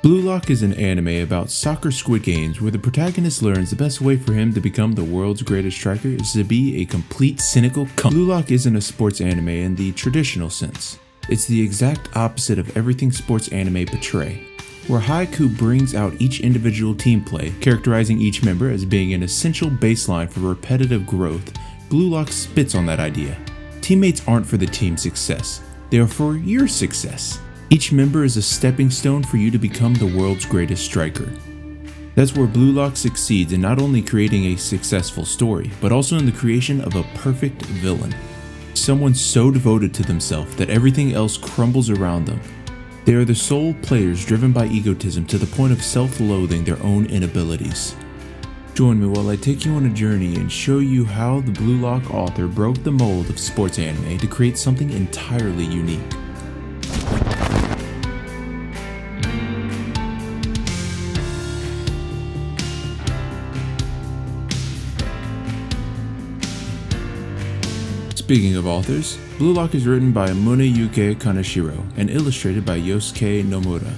Blue Lock is an anime about soccer squid games where the protagonist learns the best way for him to become the world's greatest striker is to be a complete cynical cunt. Blue Lock isn't a sports anime in the traditional sense. It's the exact opposite of everything sports anime portray, where Haikyu brings out each individual team play, characterizing each member as being an essential baseline for repetitive growth. Blue Lock spits on that idea. Teammates aren't for the team's success, they are for your success. Each member is a stepping stone for you to become the world's greatest striker. That's where Blue Lock succeeds in not only creating a successful story, but also in the creation of a perfect villain. Someone so devoted to themselves that everything else crumbles around them. They are the sole players driven by egotism to the point of self-loathing their own inabilities. Join me while I take you on a journey and show you how the Blue Lock author broke the mold of sports anime to create something entirely unique. Speaking of authors, Blue Lock is written by Muneyuki Kaneshiro and illustrated by Yosuke Nomura.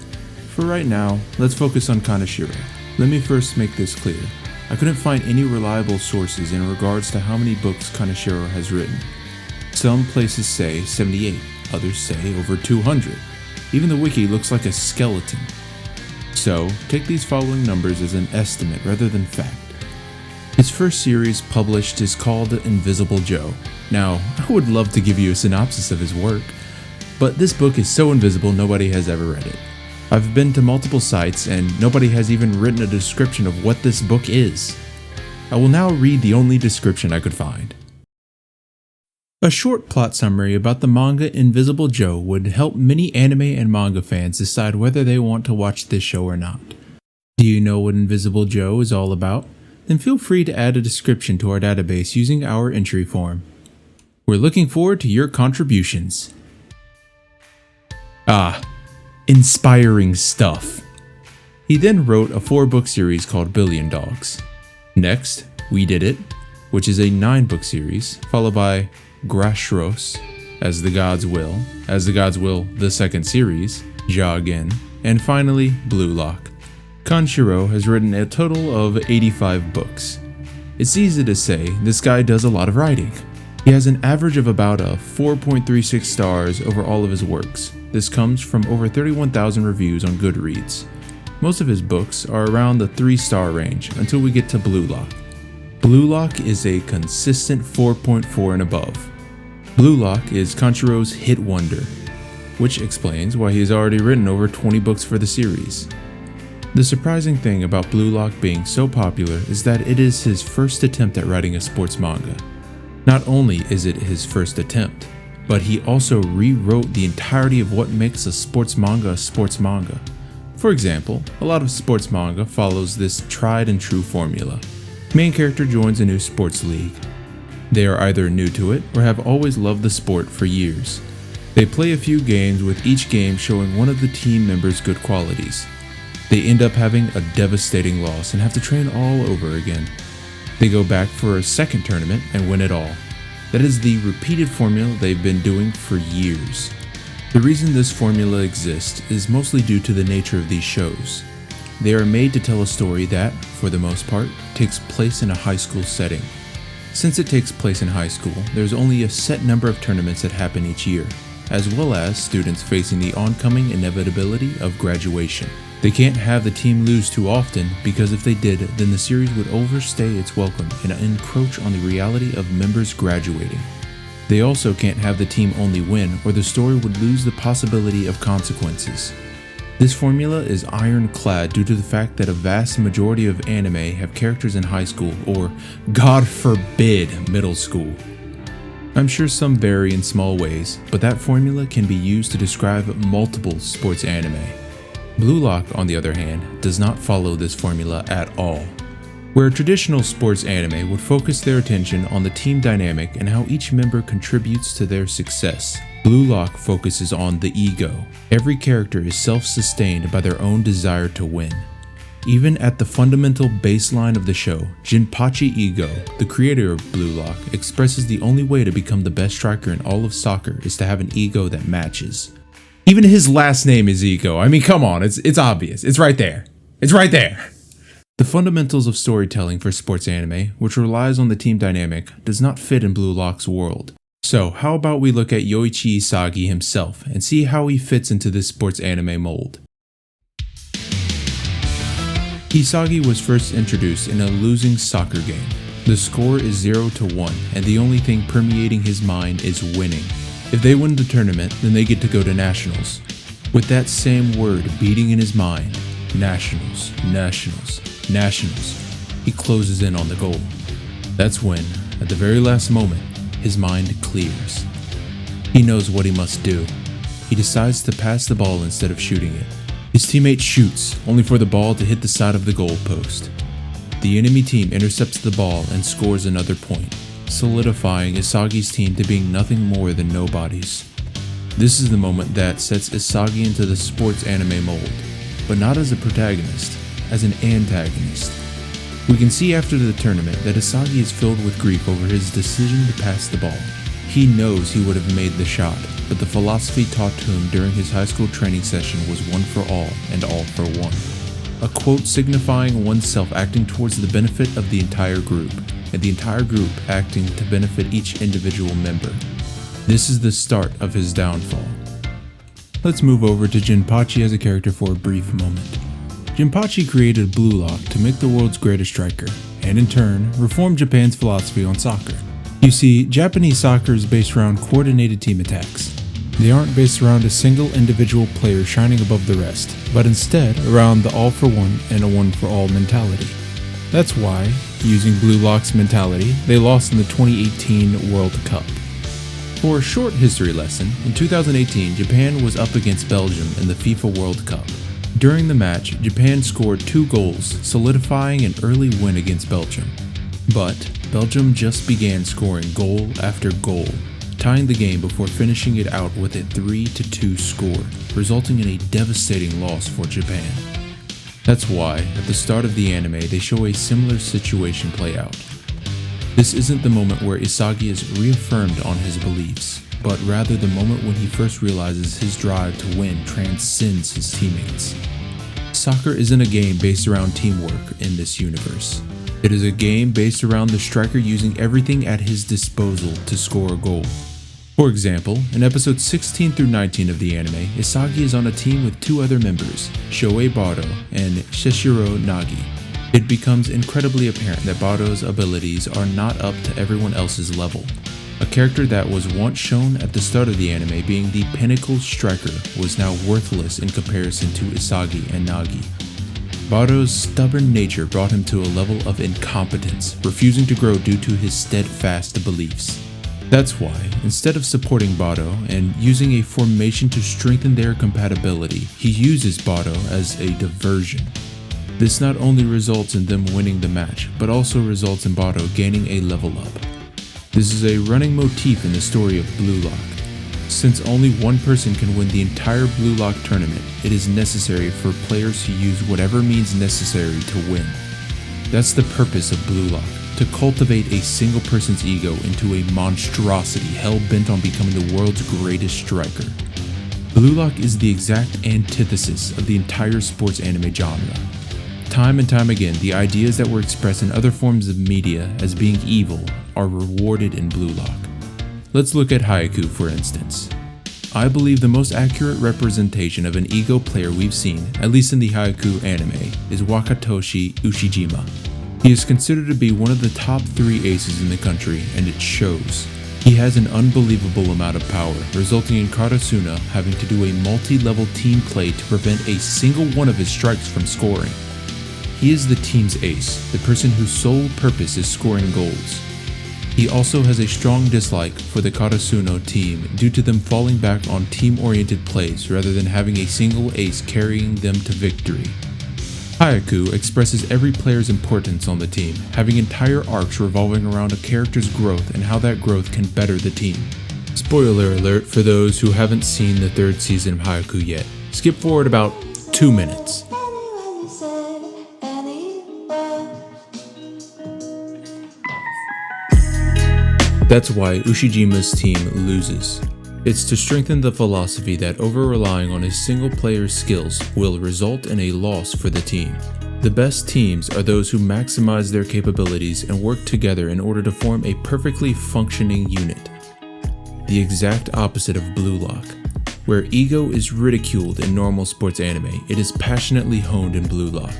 For right now, let's focus on Kaneshiro. Let me first make this clear. I couldn't find any reliable sources in regards to how many books Kaneshiro has written. Some places say 78, others say over 200. Even the wiki looks like a skeleton. So, take these following numbers as an estimate rather than fact. His first series published is called Invisible Joe. Now, I would love to give you a synopsis of his work, but this book is so invisible nobody has ever read it. I've been to multiple sites and nobody has even written a description of what this book is. I will now read the only description I could find. A short plot summary about the manga Invisible Joe would help many anime and manga fans decide whether they want to watch this show or not. Do you know what Invisible Joe is all about? Then feel free to add a description to our database using our entry form. We're looking forward to your contributions. Inspiring stuff. He then wrote a 4-book series called Billion Dogs. Next, We Did It, which is a 9-book series, followed by Grashros, As the Gods Will, the second series, Jagin, and finally Blue Lock. Kaneshiro has written a total of 85 books. It's easy to say this guy does a lot of writing. He has an average of about a 4.36 stars over all of his works. This comes from over 31,000 reviews on Goodreads. Most of his books are around the 3-star range until we get to Blue Lock. Blue Lock is a consistent 4.4 and above. Blue Lock is Kaneshiro's hit wonder, which explains why he has already written over 20 books for the series. The surprising thing about Blue Lock being so popular is that it is his first attempt at writing a sports manga. Not only is it his first attempt, but he also rewrote the entirety of what makes a sports manga a sports manga. For example, a lot of sports manga follows this tried and true formula. Main character joins a new sports league. They are either new to it or have always loved the sport for years. They play a few games with each game showing one of the team members' good qualities. They end up having a devastating loss and have to train all over again. They go back for a second tournament and win it all. That is the repeated formula they've been doing for years. The reason this formula exists is mostly due to the nature of these shows. They are made to tell a story that, for the most part, takes place in a high school setting. Since it takes place in high school, there's only a set number of tournaments that happen each year, as well as students facing the oncoming inevitability of graduation. They can't have the team lose too often because if they did, then the series would overstay its welcome and encroach on the reality of members graduating. They also can't have the team only win or the story would lose the possibility of consequences. This formula is ironclad due to the fact that a vast majority of anime have characters in high school or, God forbid, middle school. I'm sure some vary in small ways, but that formula can be used to describe multiple sports anime. Blue Lock, on the other hand, does not follow this formula at all. Where a traditional sports anime would focus their attention on the team dynamic and how each member contributes to their success, Blue Lock focuses on the ego. Every character is self-sustained by their own desire to win. Even at the fundamental baseline of the show, Jinpachi Ego, the creator of Blue Lock, expresses the only way to become the best striker in all of soccer is to have an ego that matches. Even his last name is Ego. I mean, come on, it's obvious. It's right there. It's right there. The fundamentals of storytelling for sports anime, which relies on the team dynamic, does not fit in Blue Lock's world. So how about we look at Yoichi Isagi himself and see how he fits into this sports anime mold. Isagi was first introduced in a losing soccer game. The score is 0-1 and the only thing permeating his mind is winning. If they win the tournament, then they get to go to nationals. With that same word beating in his mind, nationals, nationals, nationals, he closes in on the goal. That's when, at the very last moment, his mind clears. He knows what he must do. He decides to pass the ball instead of shooting it. His teammate shoots, only for the ball to hit the side of the goal post. The enemy team intercepts the ball and scores another point, solidifying Isagi's team to being nothing more than nobodies. This is the moment that sets Isagi into the sports anime mold, but not as a protagonist, as an antagonist. We can see after the tournament that Isagi is filled with grief over his decision to pass the ball. He knows he would have made the shot, but the philosophy taught to him during his high school training session was one for all and all for one. A quote signifying oneself acting towards the benefit of the entire group, and the entire group acting to benefit each individual member. This is the start of his downfall. Let's move over to Jinpachi as a character for a brief moment. Jinpachi created Blue Lock to make the world's greatest striker, and in turn, reform Japan's philosophy on soccer. You see, Japanese soccer is based around coordinated team attacks. They aren't based around a single individual player shining above the rest, but instead around the all for one and a one for all mentality. That's why, using Blue Lock's mentality, they lost in the 2018 World Cup. For a short history lesson, in 2018, Japan was up against Belgium in the FIFA World Cup. During the match, Japan scored 2 goals, solidifying an early win against Belgium. But Belgium just began scoring goal after goal, tying the game before finishing it out with a 3-2 score, resulting in a devastating loss for Japan. That's why, at the start of the anime, they show a similar situation play out. This isn't the moment where Isagi is reaffirmed on his beliefs, but rather the moment when he first realizes his drive to win transcends his teammates. Soccer isn't a game based around teamwork in this universe. It is a game based around the striker using everything at his disposal to score a goal. For example, in episodes 16 through 19 of the anime, Isagi is on a team with 2 other members, Shoei Bado and Shishiro Nagi. It becomes incredibly apparent that Bado's abilities are not up to everyone else's level. A character that was once shown at the start of the anime being the pinnacle striker was now worthless in comparison to Isagi and Nagi. Bado's stubborn nature brought him to a level of incompetence, refusing to grow due to his steadfast beliefs. That's why, instead of supporting Bado and using a formation to strengthen their compatibility, he uses Bado as a diversion. This not only results in them winning the match, but also results in Bado gaining a level up. This is a running motif in the story of Blue Lock. Since only one person can win the entire Blue Lock tournament, it is necessary for players to use whatever means necessary to win. That's the purpose of Blue Lock, to cultivate a single person's ego into a monstrosity hell-bent on becoming the world's greatest striker. Blue Lock is the exact antithesis of the entire sports anime genre. Time and time again, the ideas that were expressed in other forms of media as being evil are rewarded in Blue Lock. Let's look at Haikyu for instance. I believe the most accurate representation of an ego player we've seen, at least in the Haikyu anime, is Wakatoshi Ushijima. He is considered to be one of the top 3 aces in the country, and it shows. He has an unbelievable amount of power, resulting in Karasuna having to do a multi-level team play to prevent a single one of his strikes from scoring. He is the team's ace, the person whose sole purpose is scoring goals. He also has a strong dislike for the Karasuno team due to them falling back on team-oriented plays rather than having a single ace carrying them to victory. Haikyu expresses every player's importance on the team, having entire arcs revolving around a character's growth and how that growth can better the team. Spoiler alert for those who haven't seen the 3rd season of Haikyu yet. Skip forward about 2 minutes. That's why Ushijima's team loses. It's to strengthen the philosophy that over-relying on a single player's skills will result in a loss for the team. The best teams are those who maximize their capabilities and work together in order to form a perfectly functioning unit. The exact opposite of Blue Lock. Where ego is ridiculed in normal sports anime, it is passionately honed in Blue Lock.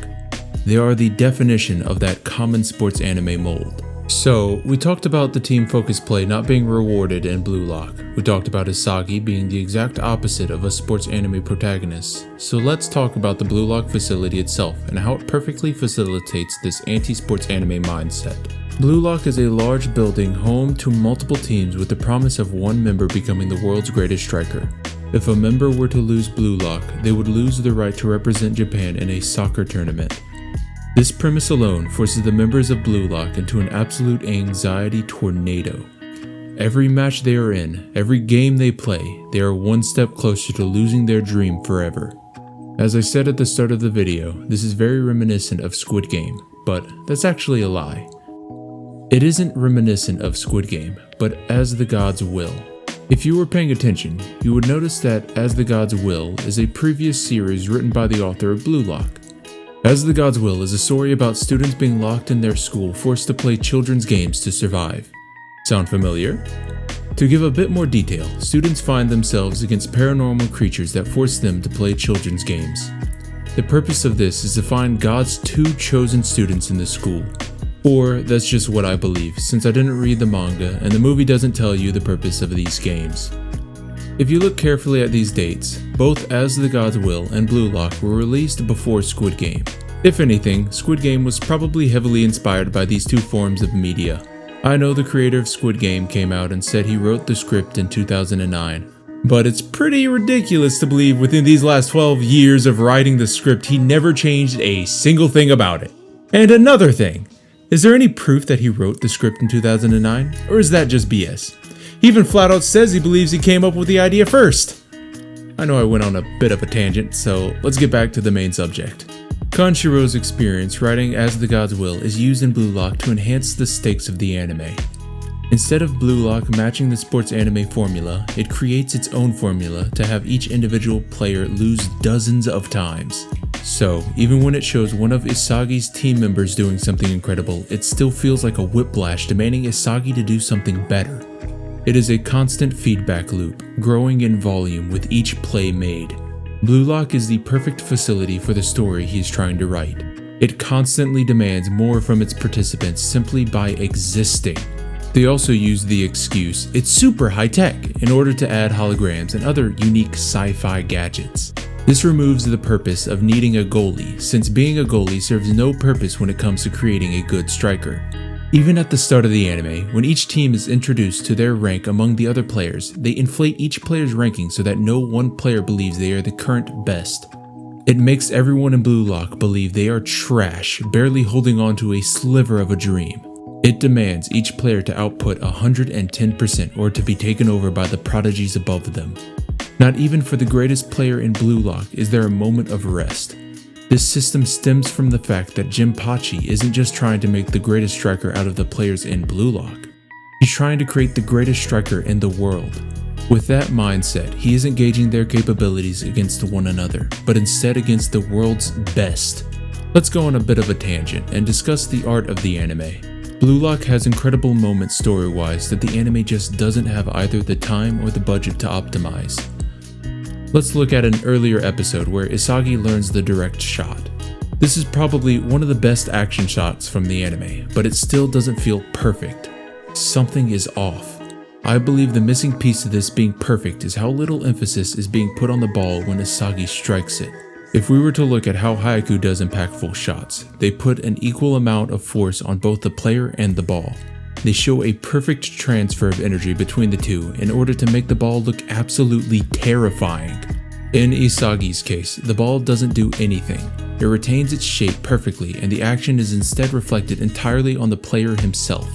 They are the definition of that common sports anime mold. So, we talked about the team focused play not being rewarded in Blue Lock. We talked about Isagi being the exact opposite of a sports anime protagonist. So let's talk about the Blue Lock facility itself and how it perfectly facilitates this anti-sports anime mindset. Blue Lock is a large building home to multiple teams with the promise of one member becoming the world's greatest striker. If a member were to lose Blue Lock, they would lose the right to represent Japan in a soccer tournament. This premise alone forces the members of Blue Lock into an absolute anxiety tornado. Every match they are in, every game they play, they are one step closer to losing their dream forever. As I said at the start of the video, this is very reminiscent of Squid Game, but that's actually a lie. It isn't reminiscent of Squid Game, but As the Gods Will. If you were paying attention, you would notice that As the Gods Will is a previous series written by the author of Blue Lock. As the Gods Will is a story about students being locked in their school forced to play children's games to survive. Sound familiar? To give a bit more detail, students find themselves against paranormal creatures that force them to play children's games. The purpose of this is to find God's two chosen students in the school. Or that's just what I believe, since I didn't read the manga and the movie doesn't tell you the purpose of these games. If you look carefully at these dates, both As the Gods Will and Blue Lock were released before Squid Game. If anything, Squid Game was probably heavily inspired by these two forms of media. I know the creator of Squid Game came out and said he wrote the script in 2009. But it's pretty ridiculous to believe within these last 12 years of writing the script he never changed a single thing about it. And another thing, is there any proof that he wrote the script in 2009? Or is that just BS? He even flat out says he believes he came up with the idea first. I know I went on a bit of a tangent, so let's get back to the main subject. Kanshiro's experience writing As the Gods Will is used in Blue Lock to enhance the stakes of the anime. Instead of Blue Lock matching the sports anime formula, it creates its own formula to have each individual player lose dozens of times. So, even when it shows one of Isagi's team members doing something incredible, it still feels like a whiplash demanding Isagi to do something better. It is a constant feedback loop, growing in volume with each play made. Blue Lock is the perfect facility for the story he is trying to write. It constantly demands more from its participants simply by existing. They also use the excuse, it's super high tech, in order to add holograms and other unique sci-fi gadgets. This removes the purpose of needing a goalie, since being a goalie serves no purpose when it comes to creating a good striker. Even at the start of the anime, when each team is introduced to their rank among the other players, they inflate each player's ranking so that no one player believes they are the current best. It makes everyone in Blue Lock believe they are trash, barely holding on to a sliver of a dream. It demands each player to output 110% or to be taken over by the prodigies above them. Not even for the greatest player in Blue Lock is there a moment of rest. This system stems from the fact that Jinpachi isn't just trying to make the greatest striker out of the players in Blue Lock. He's trying to create the greatest striker in the world. With that mindset, he isn't gauging their capabilities against one another, but instead against the world's best. Let's go on a bit of a tangent and discuss the art of the anime. Blue Lock has incredible moments story-wise that the anime just doesn't have either the time or the budget to optimize. Let's look at an earlier episode where Isagi learns the direct shot. This is probably one of the best action shots from the anime, but it still doesn't feel perfect. Something is off. I believe the missing piece of this being perfect is how little emphasis is being put on the ball when Isagi strikes it. If we were to look at how Haikyu does impactful shots, they put an equal amount of force on both the player and the ball. They show a perfect transfer of energy between the two in order to make the ball look absolutely terrifying. In Isagi's case, the ball doesn't do anything. It retains its shape perfectly and the action is instead reflected entirely on the player himself.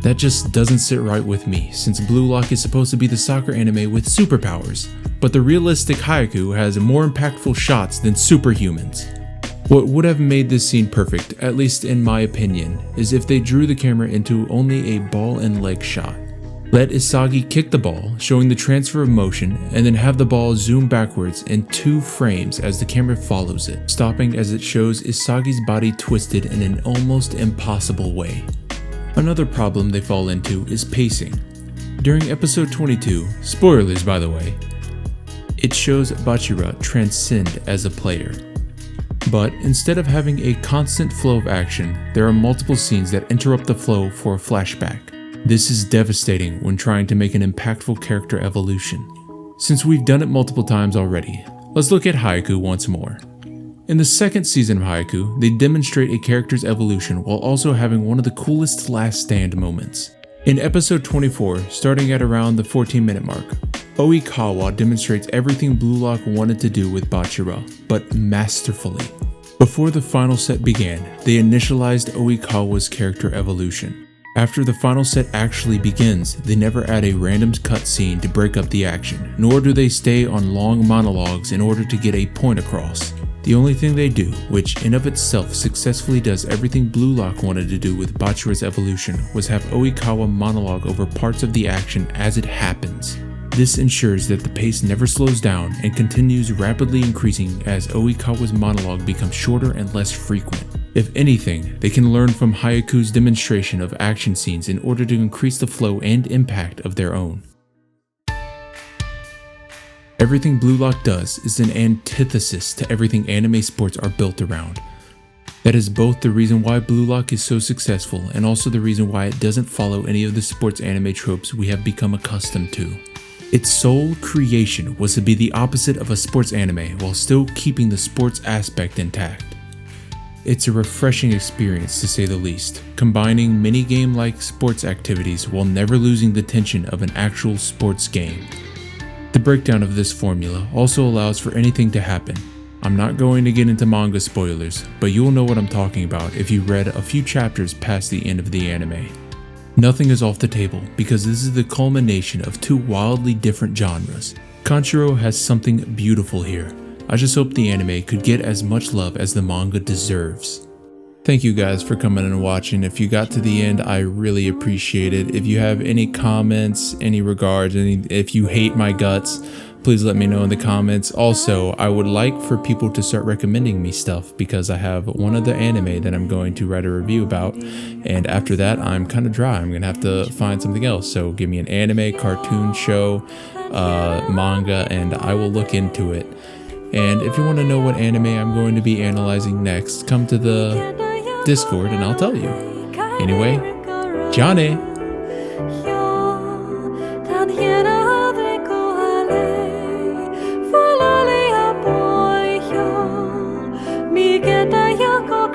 That just doesn't sit right with me, since Blue Lock is supposed to be the soccer anime with superpowers, but the realistic Haikyu has more impactful shots than superhumans. What would have made this scene perfect, at least in my opinion, is if they drew the camera into only a ball and leg shot. Let Isagi kick the ball, showing the transfer of motion, and then have the ball zoom backwards in 2 frames as the camera follows it, stopping as it shows Isagi's body twisted in an almost impossible way. Another problem they fall into is pacing. During episode 22, spoilers by the way, it shows Bachira transcend as a player. But instead of having a constant flow of action, there are multiple scenes that interrupt the flow for a flashback. This is devastating when trying to make an impactful character evolution. Since we've done it multiple times already, let's look at Haikyu once more. In the second season of Haikyu, they demonstrate a character's evolution while also having one of the coolest last stand moments. In episode 24, starting at around the 14-minute mark, Oikawa demonstrates everything Blue Lock wanted to do with Bachira, but masterfully. Before the final set began, they initialized Oikawa's character evolution. After the final set actually begins, they never add a random cutscene to break up the action, nor do they stay on long monologues in order to get a point across. The only thing they do, which in of itself successfully does everything Blue Lock wanted to do with Bachira's evolution, was have Oikawa monologue over parts of the action as it happens. This ensures that the pace never slows down and continues rapidly increasing as Oikawa's monologue becomes shorter and less frequent. If anything, they can learn from Haikyuu's demonstration of action scenes in order to increase the flow and impact of their own. Everything Blue Lock does is an antithesis to everything anime sports are built around. That is both the reason why Blue Lock is so successful and also the reason why it doesn't follow any of the sports anime tropes we have become accustomed to. Its sole creation was to be the opposite of a sports anime while still keeping the sports aspect intact. It's a refreshing experience to say the least, combining minigame-like sports activities while never losing the tension of an actual sports game. The breakdown of this formula also allows for anything to happen. I'm not going to get into manga spoilers, but you'll know what I'm talking about if you read a few chapters past the end of the anime. Nothing is off the table because this is the culmination of 2 wildly different genres. Kanshiro has something beautiful here. I just hope the anime could get as much love as the manga deserves. Thank you guys for coming and watching. If you got to the end, I really appreciate it. If you have any comments, any regards, if you hate my guts, please let me know in the comments. Also, I would like for people to start recommending me stuff because I have one other anime that I'm going to write a review about, and after that I'm kind of dry. I'm gonna have to find something else. So give me an anime, cartoon show, manga, and I will look into it. And if you want to know what anime I'm going to be analyzing next, come to the Discord and I'll tell you. Anyway, Johnny! Follow me, boy, yo. Me get a yako,